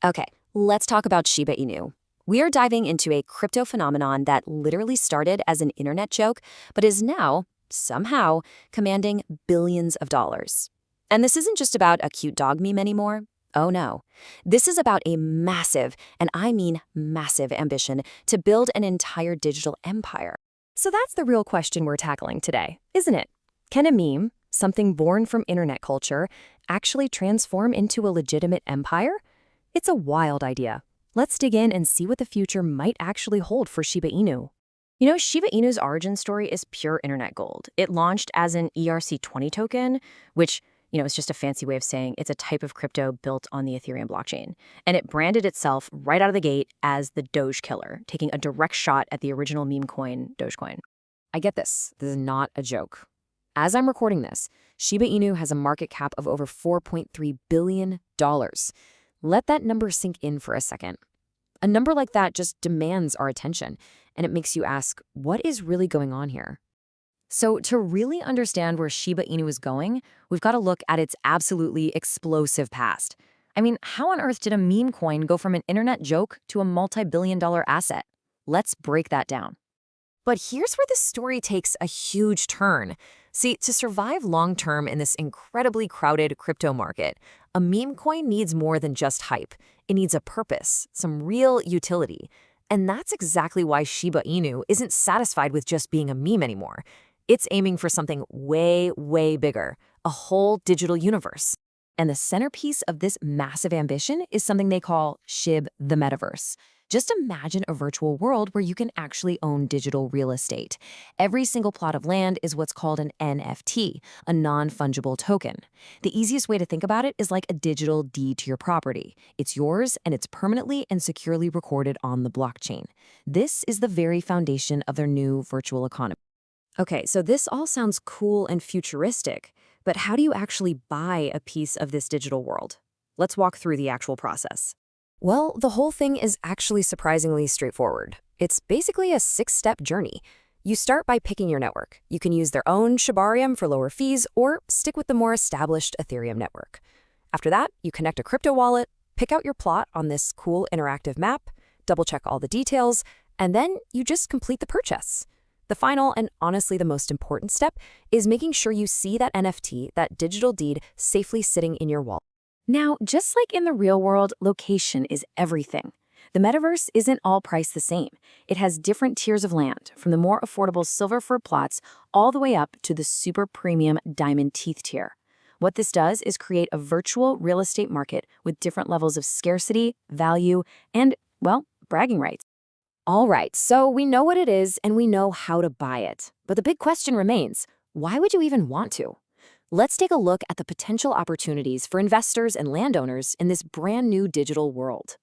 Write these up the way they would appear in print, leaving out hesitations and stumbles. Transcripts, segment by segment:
Okay, let's talk about Shiba Inu. We are diving into a crypto phenomenon that literally started as an internet joke, but is now, somehow, commanding billions of dollars. And this isn't just about a cute dog meme anymore. Oh no. This is about a massive, and I mean massive, ambition to build an entire digital empire. So that's the real question we're tackling today, isn't it? Can a meme, something born from internet culture, actually transform into a legitimate empire? It's a wild idea. Let's dig in and see what the future might actually hold for Shiba Inu. You know, Shiba Inu's origin story is pure internet gold. It launched as an ERC20 token, which, is just a fancy way of saying it's a type of crypto built on the Ethereum blockchain. And it branded itself right out of the gate as the Doge killer, taking a direct shot at the original meme coin, Dogecoin. I get this. This is not a joke. As I'm recording this, Shiba Inu has a market cap of over $4.3 billion. Let that number sink in for a second. A number like that just demands our attention, and it makes you ask, what is really going on here? So to really understand where Shiba Inu is going, we've got to look at its absolutely explosive past. I mean, how on earth did a meme coin go from an internet joke to a multi-billion-dollar asset? Let's break that down. But here's where the story takes a huge turn. See, to survive long-term in this incredibly crowded crypto market, a meme coin needs more than just hype. It needs a purpose, some real utility. And that's exactly why Shiba Inu isn't satisfied with just being a meme anymore. It's aiming for something way, way bigger, a whole digital universe. And the centerpiece of this massive ambition is something they call SHIB, the metaverse. Just imagine a virtual world where you can actually own digital real estate. Every single plot of land is what's called an NFT, a non-fungible token. The easiest way to think about it is like a digital deed to your property. It's yours, and it's permanently and securely recorded on the blockchain. This is the very foundation of their new virtual economy. Okay, so this all sounds cool and futuristic, but how do you actually buy a piece of this digital world? Let's walk through the actual process. Well, the whole thing is actually surprisingly straightforward. It's basically a 6-step journey. You start by picking your network. You can use their own Shibarium for lower fees or stick with the more established Ethereum network. After that, you connect a crypto wallet, pick out your plot on this cool interactive map, double-check all the details, and then you just complete the purchase. The final and honestly the most important step is making sure you see that NFT, that digital deed, safely sitting in your wallet. Now, just like in the real world, location is everything. The metaverse isn't all priced the same. It has different tiers of land, from the more affordable silver fir plots all the way up to the super premium diamond teeth tier. What this does is create a virtual real estate market with different levels of scarcity, value, and, well, bragging rights. All right, so we know what it is and we know how to buy it. But the big question remains, why would you even want to? Let's take a look at the potential opportunities for investors and landowners in this brand new digital world.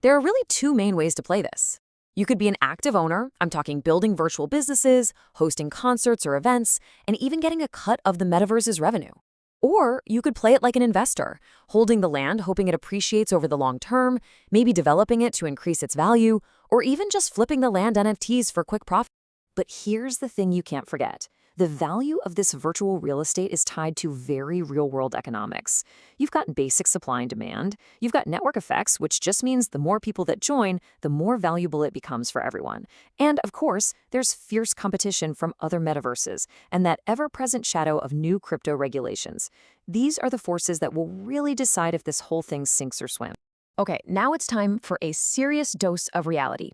There are really two main ways to play this. You could be an active owner, I'm talking building virtual businesses, hosting concerts or events, and even getting a cut of the metaverse's revenue. Or you could play it like an investor, holding the land, hoping it appreciates over the long term, maybe developing it to increase its value, or even just flipping the land NFTs for quick profit. But here's the thing you can't forget. The value of this virtual real estate is tied to very real-world economics. You've got basic supply and demand. You've got network effects, which just means the more people that join, the more valuable it becomes for everyone. And, of course, there's fierce competition from other metaverses and that ever-present shadow of new crypto regulations. These are the forces that will really decide if this whole thing sinks or swims. Okay, now it's time for a serious dose of reality.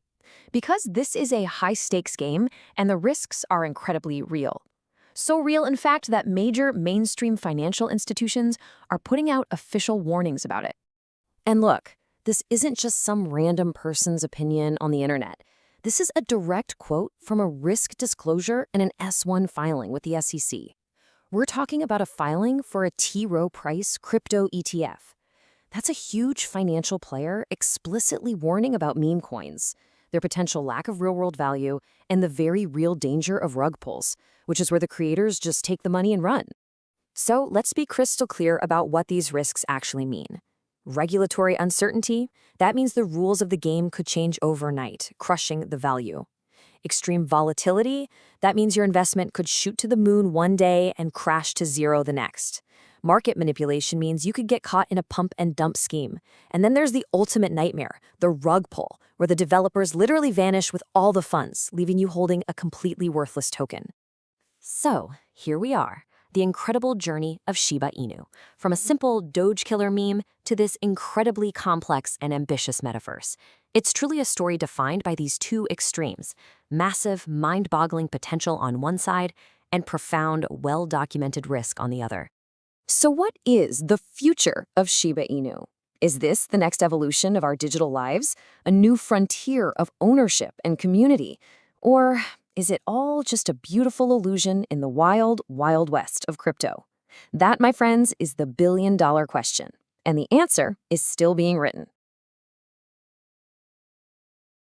Because this is a high-stakes game and the risks are incredibly real. So real, in fact, that major mainstream financial institutions are putting out official warnings about it. And look, this isn't just some random person's opinion on the internet. This is a direct quote from a risk disclosure and an S1 filing with the SEC. We're talking about a filing for a T. Rowe Price crypto ETF. That's a huge financial player explicitly warning about meme coins, their potential lack of real-world value, and the very real danger of rug pulls, which is where the creators just take the money and run. So let's be crystal clear about what these risks actually mean. Regulatory uncertainty, that means the rules of the game could change overnight, crushing the value. Extreme volatility, that means your investment could shoot to the moon one day and crash to zero the next. Market manipulation means you could get caught in a pump and dump scheme. And then there's the ultimate nightmare, the rug pull, where the developers literally vanish with all the funds, leaving you holding a completely worthless token. So, here we are, the incredible journey of Shiba Inu, from a simple Doge killer meme to this incredibly complex and ambitious metaverse. It's truly a story defined by these two extremes, massive, mind-boggling potential on one side and profound, well-documented risk on the other. So what is the future of Shiba Inu? Is this the next evolution of our digital lives, a new frontier of ownership and community? Or is it all just a beautiful illusion in the wild, wild west of crypto? That, my friends, is the billion-dollar question. And the answer is still being written.